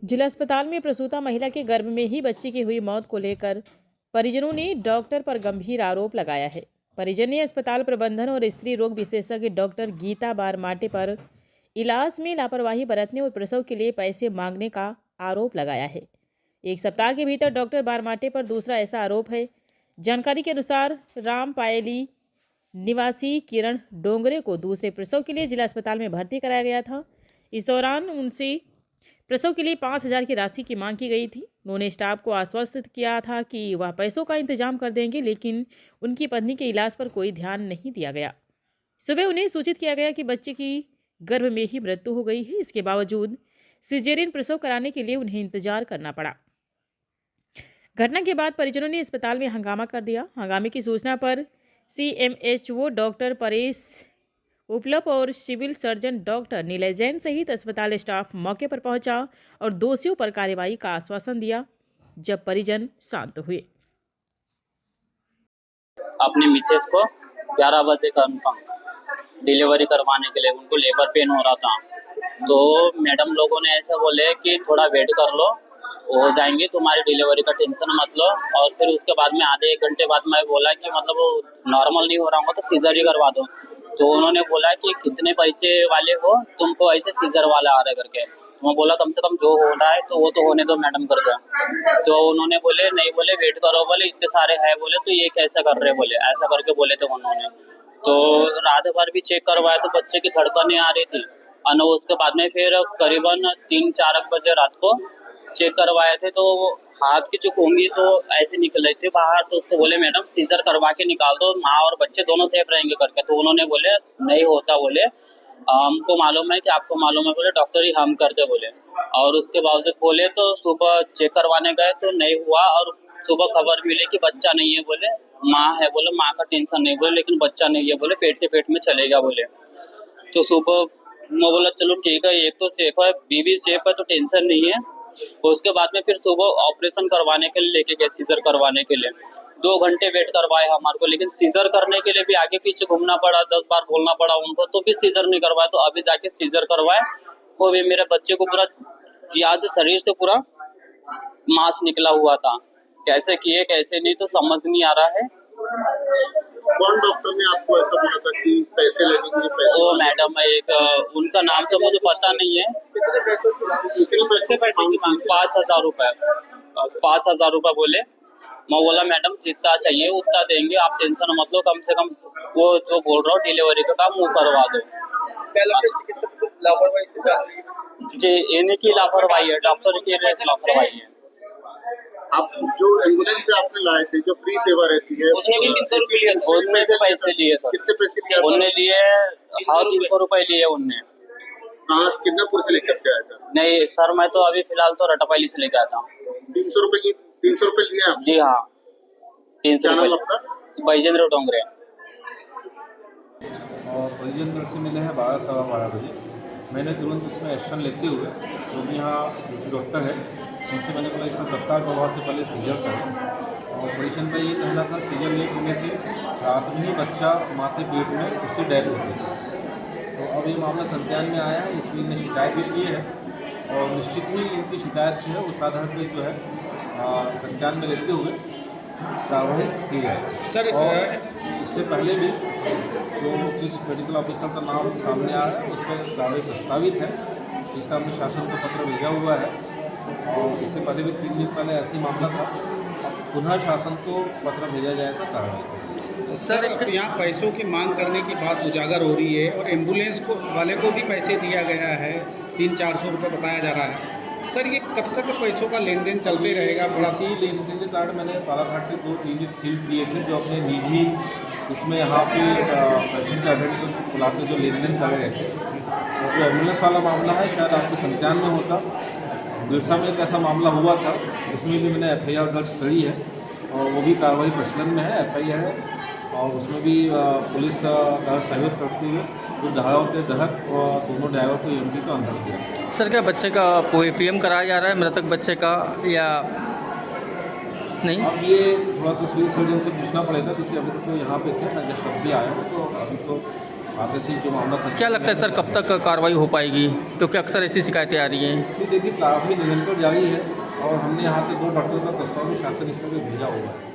जिला अस्पताल में प्रसूता महिला के गर्भ में ही बच्चे की हुई मौत को लेकर परिजनों ने डॉक्टर पर गंभीर आरोप लगाया है। परिजन ने अस्पताल प्रबंधन और स्त्री रोग विशेषज्ञ डॉक्टर गीता बारमाटे पर इलाज में लापरवाही बरतने और प्रसव के लिए पैसे मांगने का आरोप लगाया है। एक सप्ताह के भीतर डॉक्टर बारमाटे पर दूसरा ऐसा आरोप है। जानकारी के अनुसार रामपायली निवासी किरण डोंगरे को दूसरे प्रसव के लिए जिला अस्पताल में भर्ती कराया गया था। इस दौरान उनसे प्रसव के लिए 5,000 की राशि की मांग की गई थी। उन्होंने स्टाफ को आश्वस्त किया था कि वह पैसों का इंतजाम कर देंगे, लेकिन उनकी पत्नी के इलाज पर कोई ध्यान नहीं दिया गया। सुबह उन्हें सूचित किया गया कि बच्चे की गर्भ में ही मृत्यु हो गई है। इसके बावजूद सिजेरियन प्रसव कराने के लिए उन्हें इंतजार करना पड़ा। घटना के बाद परिजनों ने अस्पताल में हंगामा कर दिया। हंगामे की सूचना पर CMHO डॉक्टर परेश उपलब्ध और civil surgeon doctor Nilay Jain सहित अस्पताल स्टाफ मौके पर पहुंचा और दोषियों पर कार्रवाई का आश्वासन दिया। जब परिजन शांत हुए, अपनी मिसेस को 11 बजे कंफर्म डिलीवरी करवाने के लिए उनको लेबर पेन हो रहा था, तो मैडम लोगों ने ऐसा बोले कि थोड़ा वेट कर लो, हो जाएंगी, तुम्हारी डिलीवरी का टेंशन मत लो। और फिर उसके बाद में आधे 1 घंटे बाद मैं बोला कि मतलब वो नॉर्मल नहीं हो रहा होगा तो सीजर ही करवा दो। तो उन्होंने बोला कि कितने पैसे वाले हो, तुमको ऐसे सीजर वाला आ रहा है करके। मैं बोला कम से कम जो हो रहा है तो वो तो होने दो मैडम करके। तो उन्होंने बोले नहीं, बोले वेट करो, बोले इतने सारे हैं, बोले तो ये कैसे कर रहे, बोले ऐसा करके बोले थे उन्होंने। तो रात भर भी चेक करवाया तो बच्चे की धड़कनें आ रही थी। और उसके बाद में फिर करीबन 3-4 बजे रात को चेक करवाए थे तो हाथ की जो खूंगी तो ऐसे निकल रही थी बाहर। तो उसको बोले मैडम सीजर करवा के निकाल दो, माँ और बच्चे दोनों सेफ रहेंगे करके। तो उन्होंने बोले नहीं होता, बोले हमको मालूम है कि आपको मालूम है, बोले डॉक्टर ही हम कर दे, बोले। और उसके बावजूद बोले तो सुबह चेक करवाने गए तो नहीं हुआ। और सुबह खबर मिली कि बच्चा नहीं है, बोले माँ है, बोले माँ का टेंशन नहीं, बोले लेकिन बच्चा नहीं है, बोले पेट के पेट में चलेगा, बोले। तो सुबह मैं बोला चलो ठीक है, एक तो सेफ है, बीबी सेफ है तो टेंशन नहीं है। उसके बाद में फिर सुबह ऑपरेशन करवाने के लिए लेके गए, सीजर करवाने के लिए। 2 घंटे वेट करवाए हमारे को, लेकिन सीजर करने के लिए भी आगे पीछे घूमना पड़ा, 10 बार बोलना पड़ा उनको, तो भी सीजर नहीं करवाया। तो अभी जाके सीजर करवाए, वो भी मेरे बच्चे को पूरा यहाँ से शरीर से पूरा मांस निकला हुआ था। कैसे किए कैसे नहीं तो समझ नहीं आ रहा है। कौन डॉक्टर ने आपको ऐसा बोला था कि पैसे लगेंगे? पैसे वो मैडम एक उनका नाम तो मुझे पता नहीं है। कितने पैसे की मांग? 5,000 रुपए, 5,000 रुपए बोले। मैं बोला मैडम जितना चाहिए उतना देंगे, आप टेंशन मत लो, कम से कम वो जो बोल रहा हूँ डिलीवरी का काम वो करवा दो। जी इन्हीं की लापरवाही है, डॉक्टर की लापरवाही है। आप जो एम्बुलेंस से आपने लाए थे, जो फ्री सेवा रहती है, उसने भी 300 रुपए लिए, उसने से पैसे लिए सर। कितने पैसे लिए? उनने लिए 300 रुपए लिए उनने। कहाँ किन्नापुर से लेकर के आया था? नहीं सर, मैं तो अभी फिलहाल तो रटापैली से लेकर आता हूँ। 300 रुपए की 300 रुपए लिए आप? जी हाँ, 300 क्या नाम रुपए। आपका? बैजेंद्र डोंगरे। और बैजेंद्र से मिले हैं 12-12:15 बजे। मैंने तुरंत उसमें एक्शन लेते हुए जो भी यहाँ डॉक्टर है उनसे मैंने बोला इसका तत्काल प्रभाव से पहले सीजर करें। और ऑपरेशन का ये कहना था सीजर लेट होने से रात में ही बच्चा माँ के पेट में उससे डेथ हो गई। तो अब ये मामला संज्ञान में आया है, इसलिए इन्हें शिकायत भी की है और निश्चित ही इनकी शिकायत जो है उस आधार पर जो है संज्ञान में लेते हुए कार्रवाई की जाए सर। और इससे पहले भी जो जिस मेडिकल ऑफिसर का नाम सामने आया है उस पर कार्रवाई प्रस्तावित है, इसका हमने शासन को पत्र भेजा हुआ है। और इससे पहले भी 3 दिन पहले ऐसी मामला था, पुनः शासन को पत्र भेजा जाएगा कार्रवाई। सर यहाँ पैसों की मांग करने की बात उजागर हो रही है और एम्बुलेंस को वाले को भी पैसे दिया गया है, 300-400 रुपये बताया जा रहा है। सर ये कब तक पैसों का लेन देन चलते रहेगा? बड़ा इसी लेन देन के कारण मैंने बालाघाट के 2 यूनिट सील किए थे जो अपने निजी इसमें यहाँ पे पेशेंट के अटेंड को बुला के जो लेन देन कर रहे थे। और जो एम्बुलेंस वाला मामला है शायद आपके संज्ञान में होता, बिरसा में एक ऐसा मामला हुआ था जिसमें भी मैंने FIR दर्ज करी है और वो भी कार्रवाई प्रचलन में है, FIR है। और उसमें भी पुलिस का सहयोग करते हुए जो धाराओं के तहत दोनों ड्राइवर को EMT को अंदर किया। सर क्या बच्चे का कोई PM कराया जा रहा है, मृतक बच्चे का, या नहीं? अब ये थोड़ा सा सिविल सर्जन से पूछना पड़ेगा क्योंकि अभी तक तो यहाँ पे थे, मैं जस्ट अभी आया हूँ तो अभी तो आगे से जो मामला संचालित क्या लगता है सर कब तक कार्रवाई हो पाएगी, क्योंकि अक्सर ऐसी शिकायतें आ रही हैं? देखिए कार्रवाई निरंतर जारी है और हमने यहाँ पे 2 डॉक्टरों का प्रस्ताव भी शासन स्तर पर भेजा हुआ है।